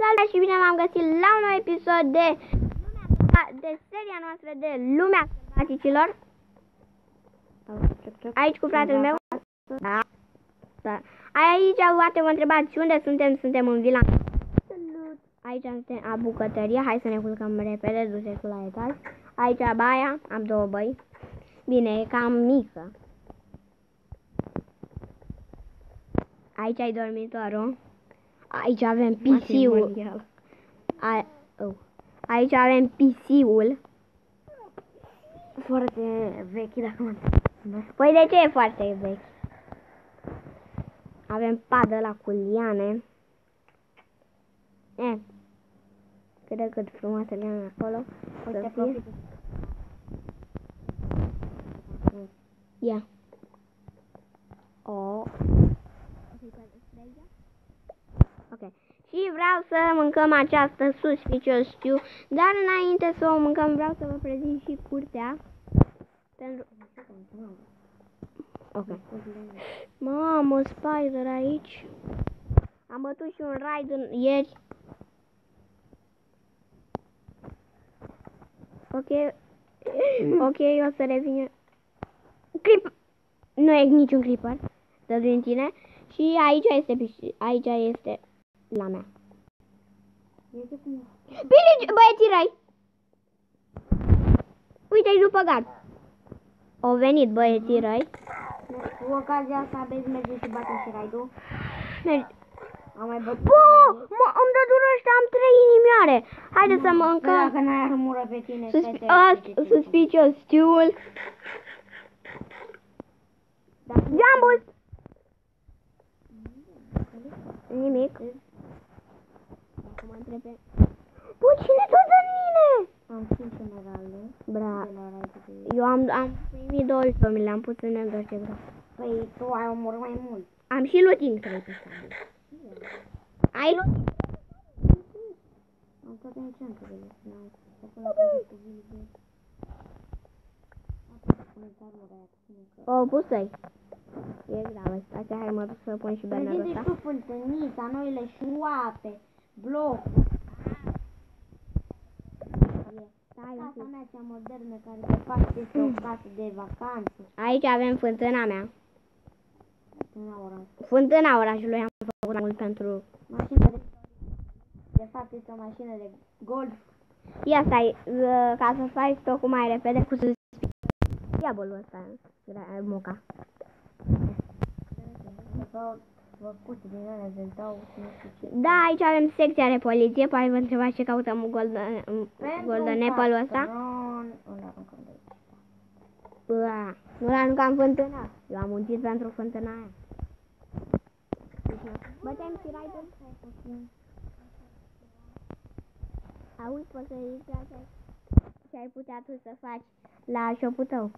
Salut și bine m-am găsit la un nou episod de seria noastră de Lumea Sălbaticilor. Aici cu fratele meu. Da. Aici poate vă întrebați unde suntem. Suntem în vila. Aici suntem la bucătărie. Hai să ne culcăm repede, du-te cu la etaj. Aici baia, am două băi. Bine, e cam mică. Aici ai dormitorul. Aici avem PC-ul. Aici avem PC-ul. Foarte vechi, dacă mă întreb. Păi de ce e foarte vechi? Avem padă la cu liane. Cât de cât frumoasă liane acolo. Uite, profit. Ia. Ok. Și vreau să mâncăm această suspicious stew, dar înainte să o mâncăm vreau să vă prezint și curtea. Pentru... Ok. Mamă, spider aici. Am bătut și un raid ieri. Ok. Ok, o să revin. Creep. Nu e niciun creeper. Dă din tine. Și aici este la mea. Bine, băieții răi! Uite-i după gard. Au venit băieții răi. Cu ocazia asta aveți merge și bate și raidul. Am mai bătut. Bă, îmi dă dură ăștia, am 3 inimioare. Haide să mâncăm. Dacă n-ai armură pe tine, Suspicious stew-ul. Jambul! Nimic. Acum întrebe. Bă, cine tot dă mine? Am 5 emeralde. Bra. Eu am primit 12, mi le-am pus în negăr, ce vreau. Păi tu ai omorât mai mult. Am și looting 3 pe stabil. Ai looting? Am toate enchantele. O, pus-i. E grav ăsta. Așa, hai mă duc să pun și bannerul ăsta. Prezinte-și tu fântânița, noile șuape, blocuri. Casa mea cea modernă, care de fapt este o casă de vacanță. Aici avem fântâna mea. Fântâna oraș. Fântâna orașului am făcut mult pentru... Mașina de fapt este o mașină de golf. Ia stai, ca să faci stocul mai repede cu diavolul ăsta, moca. Da, aici avem secția de poliție, poate vă întrebați ce căutăm Golden Apple-ul ăsta. Nu l-aruncam fântâna, eu am muncit pentru fântâna aia. Bătem și raidul. Auzi, poți să zici ce ai putea tu să faci la shop-ul tău.